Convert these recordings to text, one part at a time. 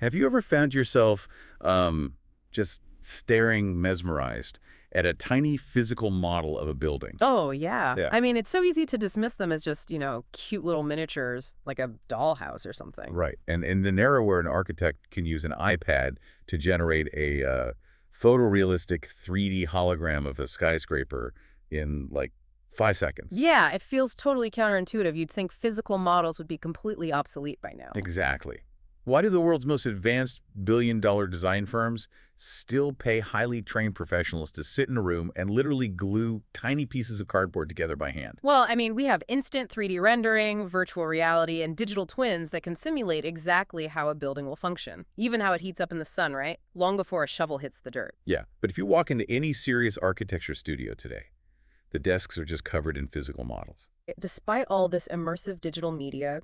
Have you ever found yourself just staring mesmerized at a tiny physical model of a building? Oh, yeah. Yeah. I mean, it's so easy to dismiss them as just, cute little miniatures, like a dollhouse or something. Right. And in an era where an architect can use an iPad to generate a photorealistic 3D hologram of a skyscraper in like 5 seconds. Yeah, it feels totally counterintuitive. You'd think physical models would be completely obsolete by now. Exactly. Why do the world's most advanced billion-dollar design firms still pay highly trained professionals to sit in a room and literally glue tiny pieces of cardboard together by hand? Well, I mean, we have instant 3D rendering, virtual reality, and digital twins that can simulate exactly how a building will function, even how it heats up in the sun, right? Long before a shovel hits the dirt. Yeah, but if you walk into any serious architecture studio today, the desks are just covered in physical models. Despite all this immersive digital media,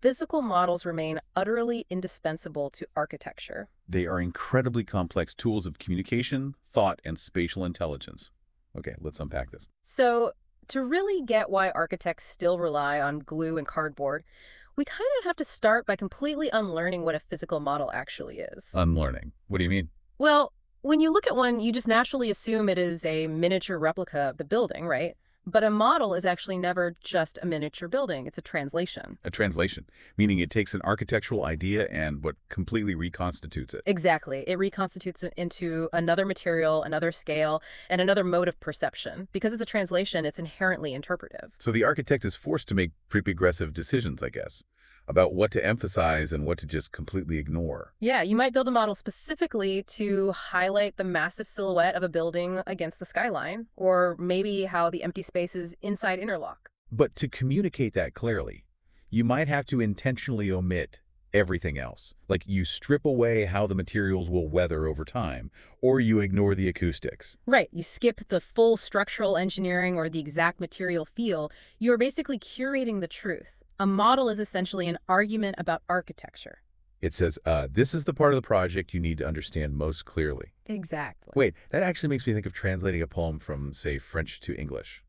physical models remain utterly indispensable to architecture. They are incredibly complex tools of communication, thought, and spatial intelligence. Okay, let's unpack this. So, to really get why architects still rely on glue and cardboard, we kind of have to start by completely unlearning what a physical model actually is. Unlearning. What do you mean? Well, when you look at one, you just naturally assume it is a miniature replica of the building, right? But a model is actually never just a miniature building, it's a translation. A translation, meaning it takes an architectural idea and what completely reconstitutes it. Exactly. It reconstitutes it into another material, another scale, and another mode of perception. Because it's a translation, it's inherently interpretive. So the architect is forced to make pretty aggressive decisions, I guess, about what to emphasize and what to just completely ignore. Yeah, you might build a model specifically to highlight the massive silhouette of a building against the skyline, or maybe how the empty spaces inside interlock. But to communicate that clearly, you might have to intentionally omit everything else. Like you strip away how the materials will weather over time, or you ignore the acoustics. Right, you skip the full structural engineering or the exact material feel. You're basically curating the truth. A model is essentially an argument about architecture. It says, this is the part of the project you need to understand most clearly. Exactly. Wait, that actually makes me think of translating a poem from, say, French to English.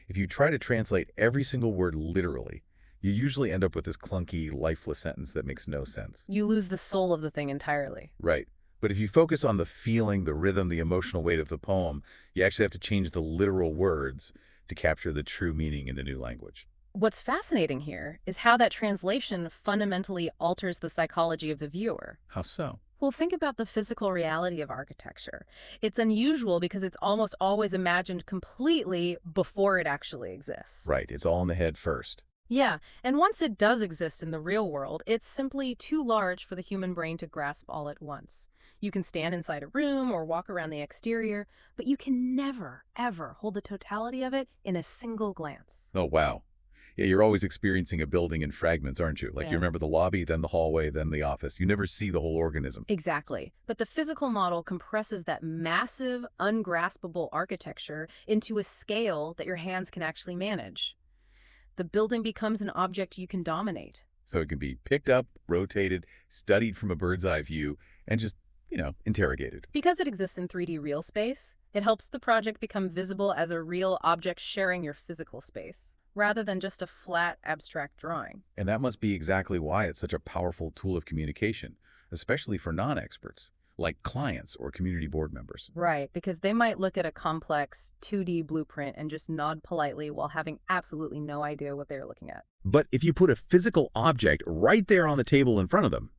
If you try to translate every single word literally, you usually end up with this clunky, lifeless sentence that makes no sense. You lose the soul of the thing entirely. Right. But if you focus on the feeling, the rhythm, the emotional weight of the poem, you actually have to change the literal words to capture the true meaning in the new language. What's fascinating here is how that translation fundamentally alters the psychology of the viewer. How so? Well, think about the physical reality of architecture. It's unusual because it's almost always imagined completely before it actually exists. Right. It's all in the head first. Yeah, and once it does exist in the real world, it's simply too large for the human brain to grasp all at once. You can stand inside a room or walk around the exterior, but you can never, ever hold the totality of it in a single glance. Oh, wow. Yeah, you're always experiencing a building in fragments, aren't you? Like you Yeah. remember the lobby, then the hallway, then the office. You never see the whole organism. Exactly. But the physical model compresses that massive, ungraspable architecture into a scale that your hands can actually manage. The building becomes an object you can dominate. So it can be picked up, rotated, studied from a bird's eye view, and just, interrogated. Because it exists in 3D real space, it helps the project become visible as a real object sharing your physical space, rather than just a flat, abstract drawing. And that must be exactly why it's such a powerful tool of communication, especially for non-experts, like clients or community board members. Right, because they might look at a complex 2D blueprint and just nod politely while having absolutely no idea what they're looking at. But if you put a physical object right there on the table in front of them,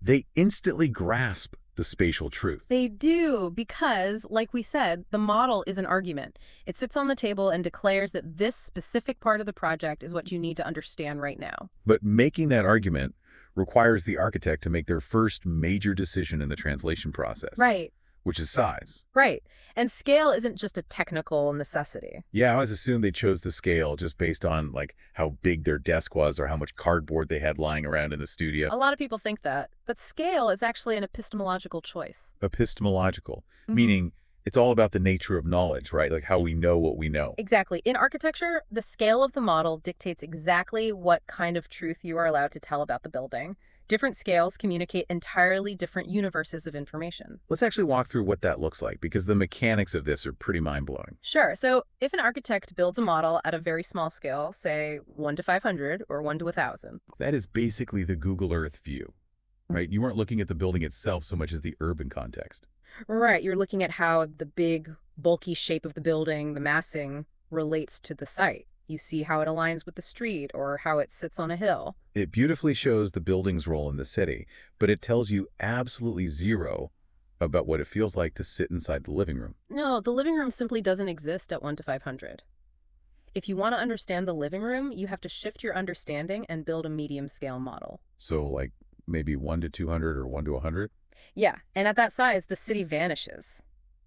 they instantly grasp the spatial truth. They do, because, like we said, the model is an argument. It sits on the table and declares that this specific part of the project is what you need to understand right now. But making that argument requires the architect to make their first major decision in the translation process, Right, which is size. right. And scale isn't just a technical necessity. Yeah, I always assumed they chose the scale just based on like how big their desk was or how much cardboard they had lying around in the studio. A lot of people think that, but scale is actually an epistemological choice. Epistemological, meaning it's all about the nature of knowledge, right? Like how we know what we know. Exactly. In architecture, the scale of the model dictates exactly what kind of truth you are allowed to tell about the building. Different scales communicate entirely different universes of information. Let's actually walk through what that looks like because the mechanics of this are pretty mind-blowing. Sure. So if an architect builds a model at a very small scale, say 1 to 500 or 1 to 1,000. That is basically the Google Earth view. right? You weren't looking at the building itself so much as the urban context. Right, you're looking at how the big, bulky shape of the building, the massing, relates to the site. You see how it aligns with the street or how it sits on a hill. It beautifully shows the building's role in the city, but it tells you absolutely zero about what it feels like to sit inside the living room. No, the living room simply doesn't exist at 1 to 500. If you want to understand the living room, you have to shift your understanding and build a medium scale model. So like maybe 1 to 200 or 1 to 100? Yeah, and at that size, the city vanishes.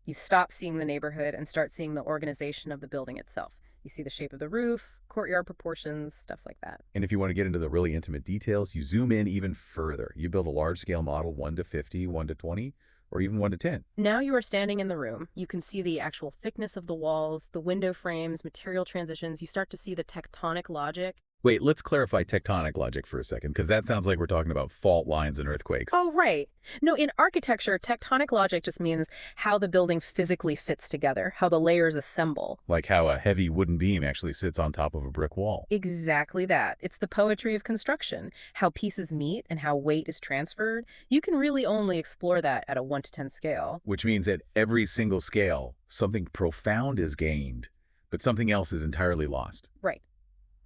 You stop seeing the neighborhood and start seeing the organization of the building itself. You see the shape of the roof, courtyard proportions, stuff like that. And if you want to get into the really intimate details, you zoom in even further. You build a large-scale model, 1 to 50, 1 to 20, or even 1 to 10. Now you are standing in the room. You can see the actual thickness of the walls, the window frames, material transitions. You start to see the tectonic logic. Wait, let's clarify tectonic logic for a second, because that sounds like we're talking about fault lines and earthquakes. Oh, right. No, in architecture, tectonic logic just means how the building physically fits together, how the layers assemble. Like how a heavy wooden beam actually sits on top of a brick wall. Exactly that. It's the poetry of construction, how pieces meet and how weight is transferred. You can really only explore that at a 1 to 10 scale. Which means at every single scale, something profound is gained, but something else is entirely lost. Right.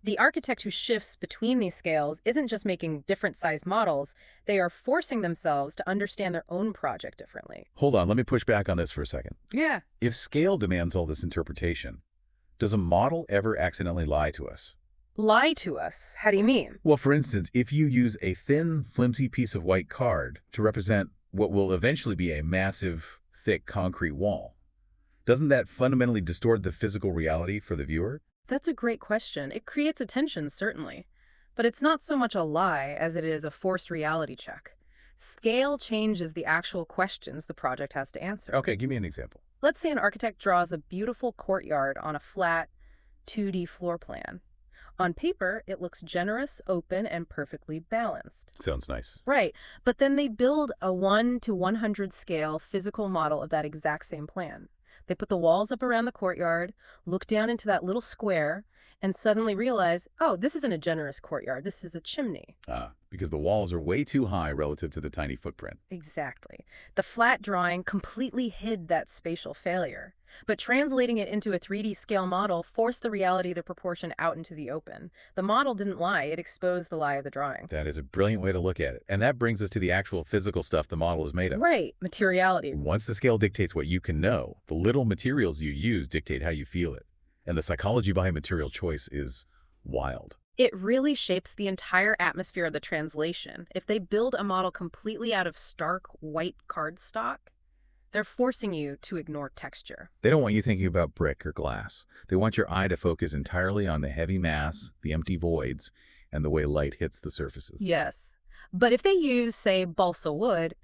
The architect who shifts between these scales isn't just making different size models, they are forcing themselves to understand their own project differently. Hold on, let me push back on this for a second. Yeah. If scale demands all this interpretation, does a model ever accidentally lie to us? Lie to us? How do you mean? Well, for instance, if you use a thin, flimsy piece of white card to represent what will eventually be a massive, thick concrete wall, doesn't that fundamentally distort the physical reality for the viewer? That's a great question. It creates a tension, certainly. But it's not so much a lie as it is a forced reality check. Scale changes the actual questions the project has to answer. Okay, give me an example. Let's say an architect draws a beautiful courtyard on a flat 2D floor plan. On paper, it looks generous, open, and perfectly balanced. Sounds nice. Right, but then they build a 1 to 100 scale physical model of that exact same plan. They put the walls up around the courtyard, look down into that little square, and suddenly realize, oh, this isn't a generous courtyard, this is a chimney. Because the walls are way too high relative to the tiny footprint. Exactly. The flat drawing completely hid that spatial failure. But translating it into a 3D scale model forced the reality of the proportion out into the open. The model didn't lie, it exposed the lie of the drawing. That is a brilliant way to look at it. And that brings us to the actual physical stuff the model is made of. Right, materiality. Once the scale dictates what you can know, the little materials you use dictate how you feel it. And the psychology behind material choice is wild. It really shapes the entire atmosphere of the translation. If they build a model completely out of stark white cardstock, they're forcing you to ignore texture. They don't want you thinking about brick or glass. They want your eye to focus entirely on the heavy mass, the empty voids, and the way light hits the surfaces. Yes. But if they use, say, balsa wood,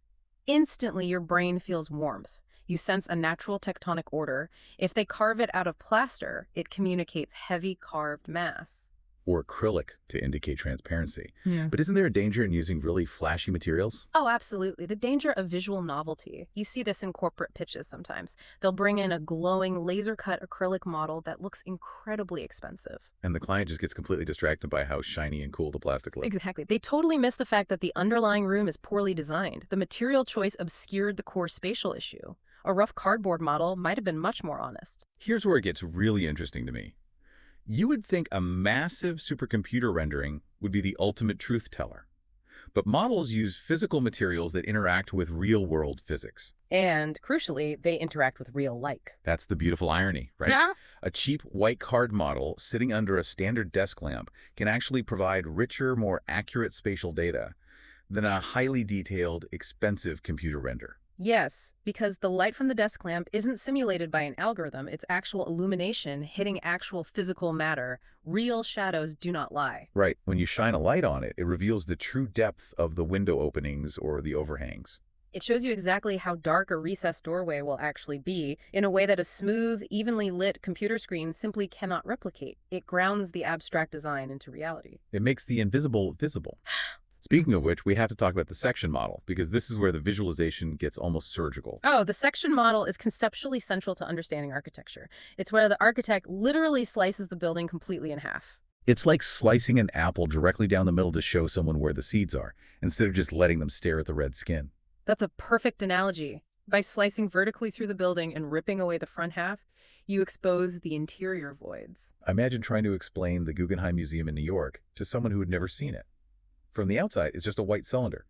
instantly your brain feels warmth. You sense a natural tectonic order. If they carve it out of plaster, it communicates heavy carved mass. Or acrylic to indicate transparency. Yeah. But isn't there a danger in using really flashy materials? Oh, absolutely. The danger of visual novelty. You see this in corporate pitches sometimes. They'll bring in a glowing laser-cut acrylic model that looks incredibly expensive. And the client just gets completely distracted by how shiny and cool the plastic looks. Exactly. They totally miss the fact that the underlying room is poorly designed. The material choice obscured the core spatial issue. A rough cardboard model might have been much more honest. Here's where it gets really interesting to me. You would think a massive supercomputer rendering would be the ultimate truth teller. But models use physical materials that interact with real-world physics. And, crucially, they interact with real light. That's the beautiful irony, right? Yeah. A cheap white card model sitting under a standard desk lamp can actually provide richer, more accurate spatial data than a highly detailed, expensive computer render. Yes, because the light from the desk lamp isn't simulated by an algorithm. It's actual illumination hitting actual physical matter. Real shadows do not lie. Right. When you shine a light on it, it reveals the true depth of the window openings or the overhangs. It shows you exactly how dark a recessed doorway will actually be in a way that a smooth, evenly lit computer screen simply cannot replicate. It grounds the abstract design into reality. It makes the invisible visible. Speaking of which, we have to talk about the section model, because this is where the visualization gets almost surgical. Oh, the section model is conceptually central to understanding architecture. It's where the architect literally slices the building completely in half. It's like slicing an apple directly down the middle to show someone where the seeds are, instead of just letting them stare at the red skin. That's a perfect analogy. By slicing vertically through the building and ripping away the front half, you expose the interior voids. Imagine trying to explain the Guggenheim Museum in New York to someone who had never seen it. From the outside, it's just a white cylinder.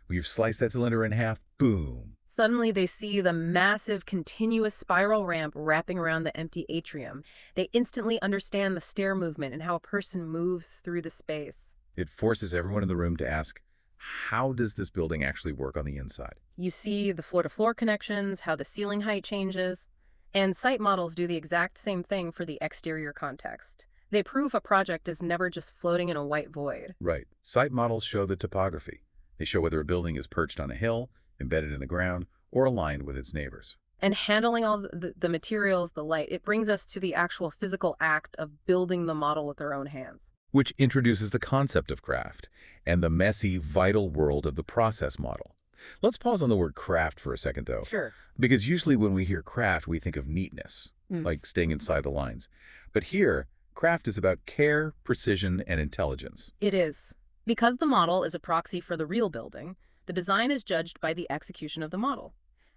We've sliced that cylinder in half, boom. Suddenly, they see the massive, continuous spiral ramp wrapping around the empty atrium. They instantly understand the stair movement and how a person moves through the space. It forces everyone in the room to ask, how does this building actually work on the inside? You see the floor-to-floor connections, how the ceiling height changes, and site models do the exact same thing for the exterior context. They prove a project is never just floating in a white void. Right. Site models show the topography. They show whether a building is perched on a hill, embedded in the ground, or aligned with its neighbors. And handling all the materials, the light, it brings us to the actual physical act of building the model with our own hands. Which introduces the concept of craft and the messy, vital world of the process model. Let's pause on the word craft for a second, though. Sure. Because usually when we hear craft, we think of neatness, like staying inside the lines. But here, craft is about care, precision, and intelligence. It is. Because the model is a proxy for the real building, the design is judged by the execution of the model.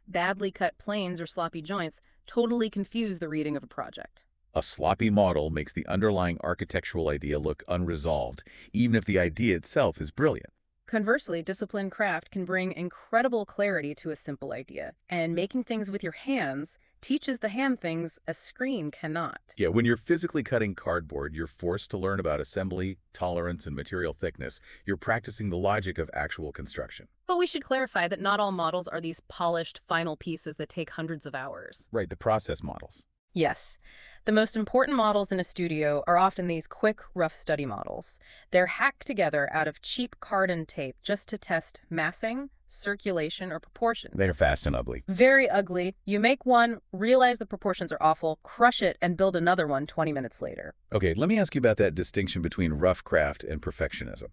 Badly cut planes or sloppy joints totally confuse the reading of a project. A sloppy model makes the underlying architectural idea look unresolved, even if the idea itself is brilliant. Conversely, disciplined craft can bring incredible clarity to a simple idea, and making things with your hands teaches the hand things a screen cannot. Yeah, when you're physically cutting cardboard, you're forced to learn about assembly, tolerance, and material thickness. You're practicing the logic of actual construction. But we should clarify that not all models are these polished, final pieces that take hundreds of hours. Right, the process models. Yes. The most important models in a studio are often these quick, rough study models. They're hacked together out of cheap card and tape just to test massing, circulation, or proportions. They're fast and ugly. Very ugly. You make one, realize the proportions are awful, crush it, and build another one 20 minutes later. Okay, let me ask you about that distinction between rough craft and perfectionism.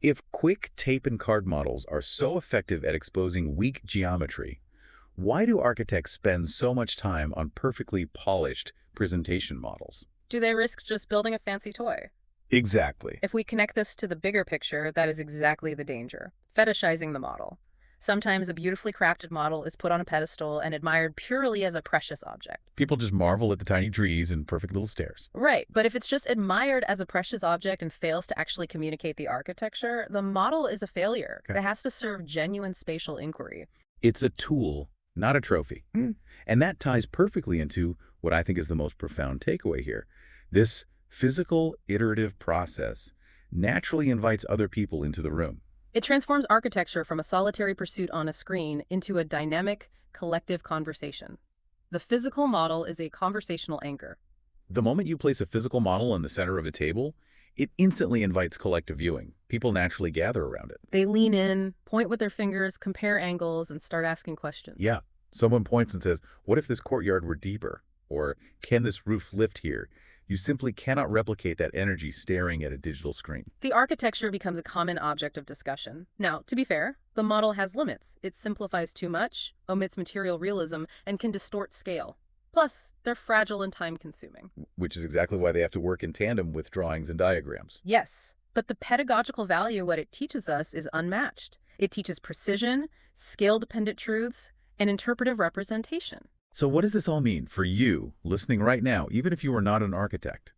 If quick tape and card models are so effective at exposing weak geometry, why do architects spend so much time on perfectly polished presentation models? Do they risk just building a fancy toy? Exactly. If we connect this to the bigger picture, that is exactly the danger. Fetishizing the model. Sometimes a beautifully crafted model is put on a pedestal and admired purely as a precious object. People just marvel at the tiny trees and perfect little stairs. Right, but if it's just admired as a precious object and fails to actually communicate the architecture, the model is a failure. Okay. It has to serve genuine spatial inquiry. It's a tool, not a trophy. And that ties perfectly into what I think is the most profound takeaway here. This physical, iterative process naturally invites other people into the room. It transforms architecture from a solitary pursuit on a screen into a dynamic, collective conversation. The physical model is a conversational anchor. The moment you place a physical model in the center of a table, it instantly invites collective viewing. People naturally gather around it. They lean in, point with their fingers, compare angles, and start asking questions. Yeah. Someone points and says, what if this courtyard were deeper? Or can this roof lift here? You simply cannot replicate that energy staring at a digital screen. The architecture becomes a common object of discussion. Now, to be fair, the model has limits. It simplifies too much, omits material realism, and can distort scale. Plus, they're fragile and time-consuming. Which is exactly why they have to work in tandem with drawings and diagrams. Yes, but the pedagogical value, what it teaches us, is unmatched. It teaches precision, scale-dependent truths, and interpretive representation. So what does this all mean for you, listening right now, even if you are not an architect?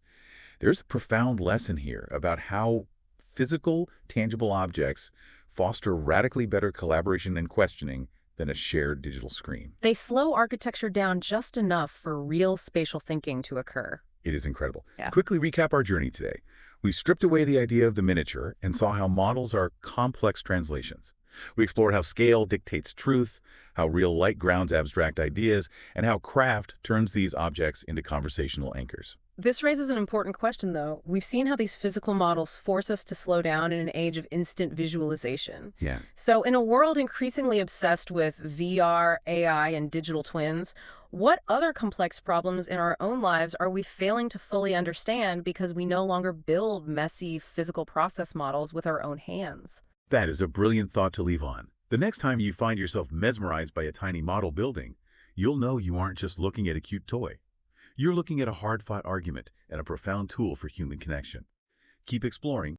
There's a profound lesson here about how physical, tangible objects foster radically better collaboration and questioning than a shared digital screen. They slow architecture down just enough for real spatial thinking to occur. It is incredible. Yeah. To quickly recap our journey today, we stripped away the idea of the miniature and saw how models are complex translations. We explored how scale dictates truth, how real light grounds abstract ideas, and how craft turns these objects into conversational anchors. This raises an important question, though. We've seen how these physical models force us to slow down in an age of instant visualization. Yeah. So in a world increasingly obsessed with VR, AI, and digital twins, what other complex problems in our own lives are we failing to fully understand because we no longer build messy physical process models with our own hands? That is a brilliant thought to leave on. The next time you find yourself mesmerized by a tiny model building, you'll know you aren't just looking at a cute toy. You're looking at a hard-fought argument and a profound tool for human connection. Keep exploring.